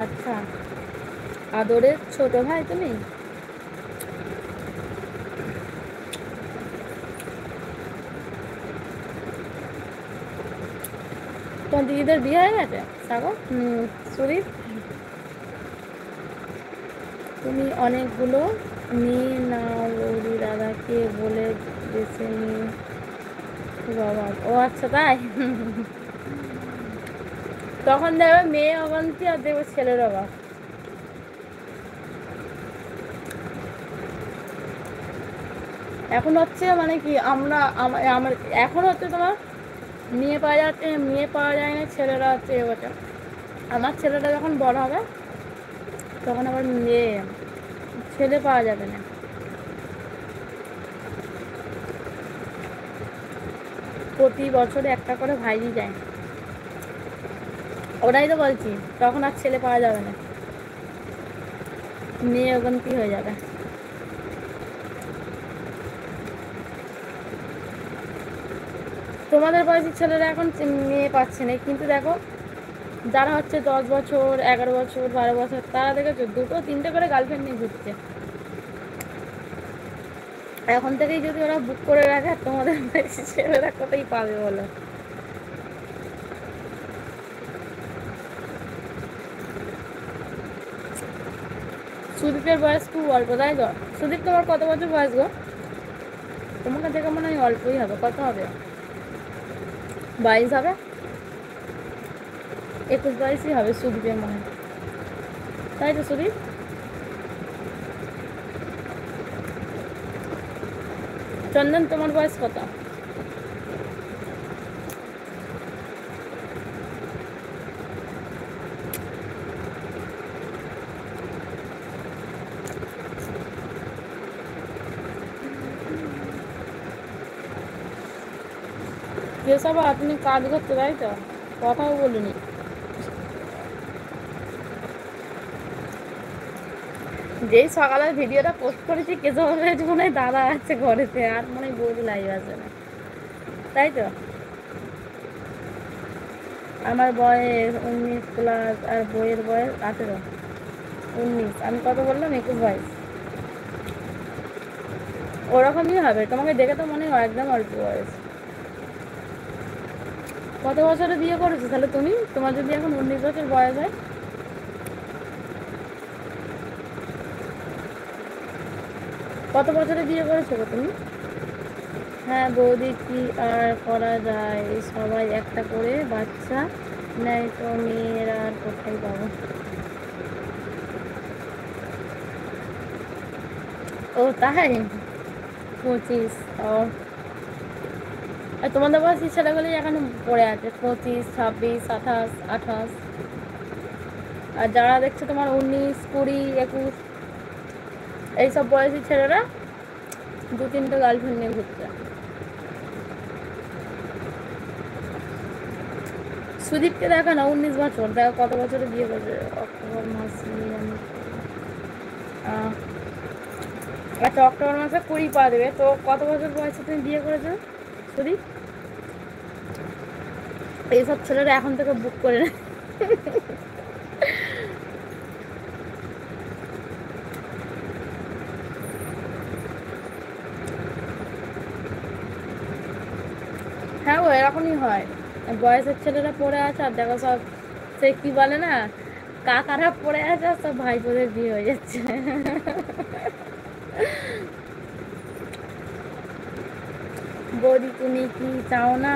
আচ্ছা, আদরের ছোট ভাই তুমি? তোমার দিদিদের বিয়ে হয়ে গেছে? সাগর, সুদীপ, তুমি অনেকগুলো মেয়ে নাও বৌদি দাদাকে বলে বেছে নিয়ে। বাবা, ও আচ্ছা তাই। তখন দেখবে মেয়ে অবন্তি আর দেখবে ছেলের অভাব। এখন হচ্ছে মানে কি আমরা আমার এখন হচ্ছে তোমার মেয়ে পাওয়া যাচ্ছে, মেয়ে পাওয়া যায় না, ছেলেরা হচ্ছে এবছর। আমার ছেলেটা যখন বড় হবে তখন আবার মেয়ে ছেলে পাওয়া যাবে না। প্রতি বছরে একটা করে ভাইই যায়। ওটাই তো বলছি, তখন আর ছেলে পাওয়া যাবে না, মেয়ে অগন্তি হয়ে যাবে। তোমাদের বয়সী ছেলেরা এখন মেয়ে পাচ্ছে না, কিন্তু দেখো যারা হচ্ছে 10 বছর 11 বছর 12 বছর তারা দেখেছো 2-3টে করে গার্লফ্রেন্ড নিয়ে ঘুরছে। এখন থেকেই যদি ওরা বুক করে রাখে, তোমাদের বয়সী ছেলেরা কোথায় পাবে বলো? সুদীপের বয়স খুব অল্প, তাই তো? সুদীপ, তোমার কত বছর বয়স গো? তোমাকে দেখে মনে হয় অল্পই হবে। কত হবে? 22 হবে? 21-22ই হবে সুদীপের মনে হয়, তাই তো সুদীপ? চন্দন, তোমার বয়স কত? যেসব আপনি কাজ করতে, তাই তো? কথাও বলিনি। যেই সকালের ভিডিওটা পোস্ট করেছি কেশবের মনে হয় দাদা আছে ঘরেতে, আর মনে হয় বৌদি লাইভ আছে না, তাই তো? আমার বয়স 19+ আর বইয়ের বয়স 18। 19, আমি কত বললাম? 21 22। ওরকমই হবে, তোমাকে দেখে তো মনে হয় একদম অল্প বয়স। কত বছরে বিয়ে করেছো তাহলে তুমি? তোমার যদি এখন 19 বছর বয়স হয়, কত বছরে বিয়ে করেছো গো তুমি? হ্যাঁ বৌদি, কি আর করা যায়, সবাই একটা করে বাচ্চা নেয় তো মেয়েরা আর কোথায় পাবো? ও তাই? 25। ও, আর তোমাদের বয়সী ছেলেগুলি এখানে পড়ে আছে 25, 26, 27, 28। আর যারা দেখছো তোমার 19, 20, 21, এইসব বয়সী ছেলেরা 2-3টে গার্লফ্রেন্ড নিয়ে ঘুরছে। সুদীপকে দেখো না, 19 বছর, দেখো কত বছরে বিয়ে করছে। অক্টোবর মাসে আচ্ছা, অক্টোবর মাসে 20 পা দেবে, তো কত বছর বয়সে তুমি বিয়ে করেছো সুদীপ? এইসব ছেলেরা এখন থেকে বুক করে নেয়। হ্যাঁ গো, এরকমই হয়। বয়সের ছেলেরা পড়ে আছে, আর দেখো সব সে কি বলে না, কাকারা পড়ে আছে, আর সব ভাইপোদের বিয়ে হয়ে যাচ্ছে। বৌদি, তুমি কি চাও না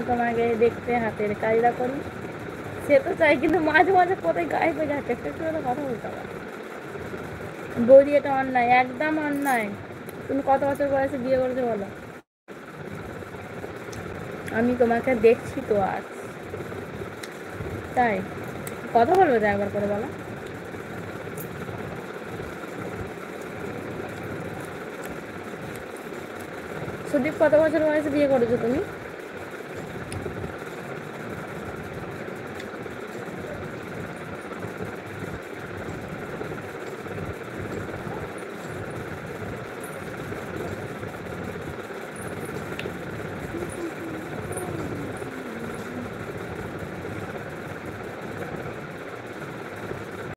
তোমাকে দেখতে হাতের কাজটা করি? সে তো চাই, কিন্তু মাঝে মাঝে কোথায় গায়ে হয়ে যাচ্ছে, একটু একটু করে কথা বলতে হবে। বৌদি, এটা অন্যায়, একদম অন্যায়। তুমি কত বছর বয়সে বিয়ে করেছো বলো? আমি তোমাকে দেখছি তো আজ, তাই কথা বলবে তো একবার করে বলো। সুদীপ, কত বছর বয়সে বিয়ে করেছো তুমি?